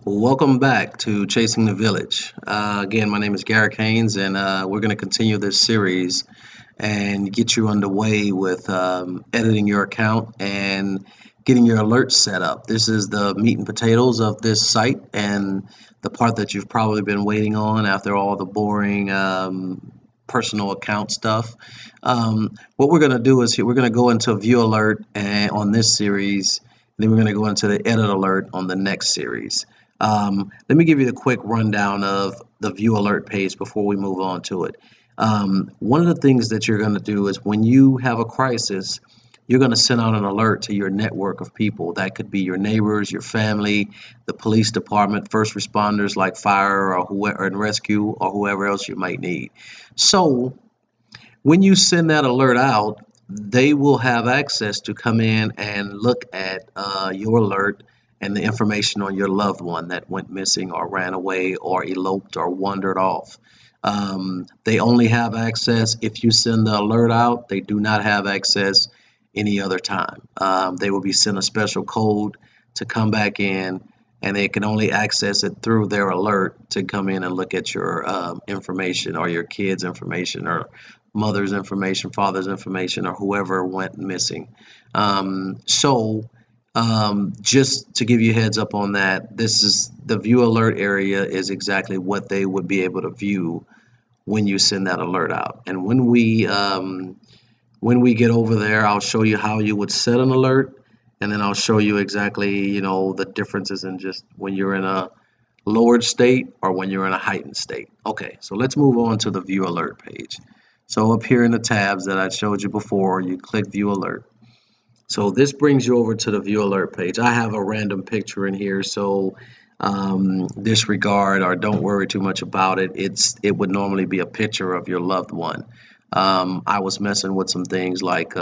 Welcome back to Chasing the Village. Again, my name is Garrick Haynes, and we're going to continue this series and get you underway with editing your account and getting your alerts set up. This is the meat and potatoes of this site and the part that you've probably been waiting on after all the boring personal account stuff. What we're going to do is we're going to go into view alert and on this series, then we're going to go into the edit alert on the next series. Let me give you a quick rundown of the view alert page before we move on to it. One of the things that you're going to do is when you have a crisis, you're going to send out an alert to your network of people. That could be your neighbors, your family, the police department, first responders like fire or whoever and rescue or whoever else you might need. So when you send that alert out, they will have access to come in and look at your alert and the information on your loved one that went missing or ran away or eloped or wandered off. They only have access if you send the alert out. They do not have access any other time. They will be sent a special code to come back in, and they can only access it through their alert to come in and look at your information or your kids' information or mother's information, father's information, or whoever went missing. Just to give you a heads up on that, this is the view alert area is exactly what they would be able to view when you send that alert out. And when we get over there, I'll show you how you would set an alert, and then I'll show you exactly, the differences in just when you're in a lowered state or when you're in a heightened state. Okay, so let's move on to the view alert page. So up here in the tabs that I showed you before, you click view alert. So this brings you over to the view alert page. I have a random picture in here, so disregard or don't worry too much about it. It would normally be a picture of your loved one. I was messing with some things like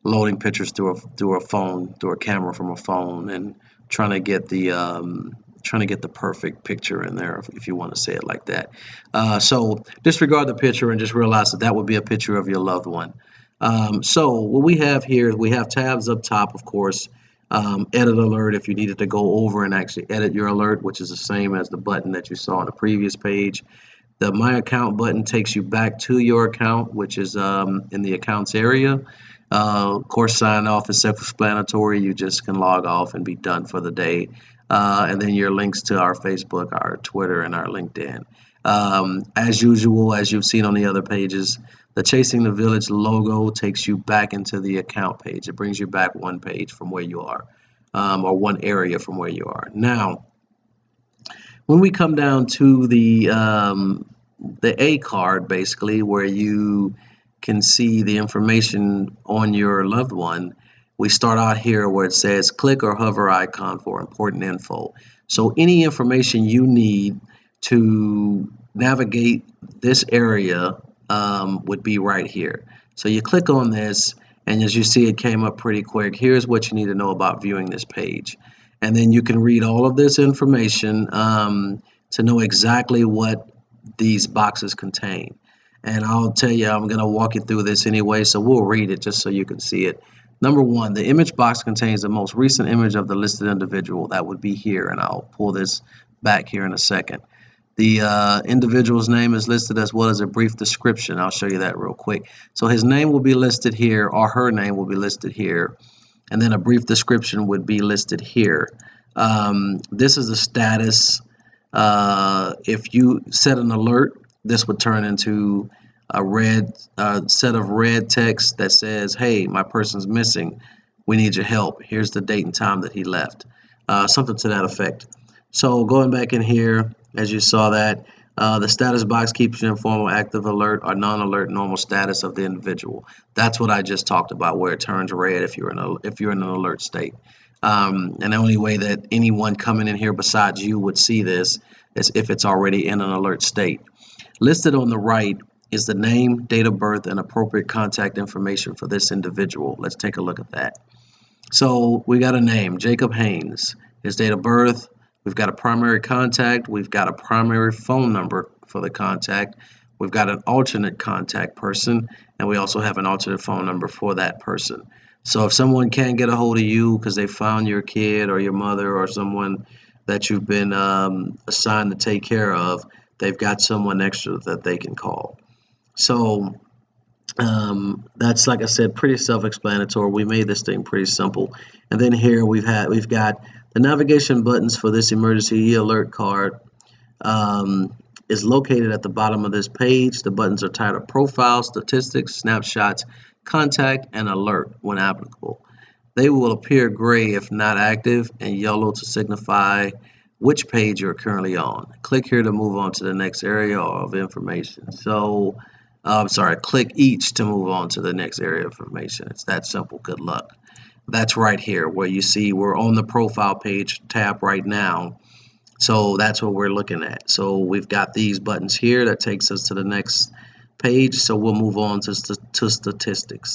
loading pictures through a phone, through a camera from a phone, and trying to get the perfect picture in there, if you want to say it like that. So disregard the picture and just realize that would be a picture of your loved one. So what we have here, we have tabs up top, of course. Edit alert if you needed to go over and actually edit your alert, which is the same as the button that you saw on the previous page. The My Account button takes you back to your account, which is in the accounts area. Of course, sign off is self-explanatory. You just can log off and be done for the day. And then your links to our Facebook, our Twitter, and our LinkedIn. As usual, as you've seen on the other pages, the Chasing the Village logo takes you back into the account page. It brings you back one page from where you are, or one area from where you are. Now, when we come down to the A card, basically, where you can see the information on your loved one, we start out here where it says click or hover icon for important info. So any information you need to navigate this area would be right here. So you click on this, and as you see, it came up pretty quick. Here's what you need to know about viewing this page. And then you can read all of this information to know exactly what these boxes contain. And I'll tell you, I'm going to walk you through this anyway, so we'll read it just so you can see it. Number one, the image box contains the most recent image of the listed individual. That would be here, and I'll pull this back here in a second. The individual's name is listed as well as a brief description. I'll show you that real quick. So his name will be listed here, or her name will be listed here, and then a brief description would be listed here. This is the status. If you set an alert, this would turn into a red set of red text that says, hey, my person's missing. We need your help. Here's the date and time that he left. Something to that effect. So going back in here, as you saw that, the status box keeps you informed of active alert or non-alert normal status of the individual. That's what I just talked about, where it turns red if you're in an alert state. And the only way that anyone coming in here besides you would see this is if it's already in an alert state. Listed on the right is the name, date of birth, and appropriate contact information for this individual. Let's take a look at that. So we got a name, Jacob Haynes. His date of birth, we've got a primary contact, we've got a primary phone number for the contact, we've got an alternate contact person, and we also have an alternate phone number for that person. So if someone can't get a hold of you because they found your kid or your mother or someone that you've been assigned to take care of, they've got someone extra that they can call. So that's, like I said, pretty self-explanatory. We made this thing pretty simple. And then here we've got the navigation buttons for this emergency alert card is located at the bottom of this page. The buttons are titled Profile, Statistics, Snapshots, Contact, and Alert when applicable. They will appear gray if not active and yellow to signify which page you're currently on. Click here to move on to the next area of information. So, I'm sorry, click each to move on to the next area of information. It's that simple. Good luck. That's right here where you see we're on the profile page tab right now. So that's what we're looking at. So we've got these buttons here that takes us to the next page. So we'll move on to statistics.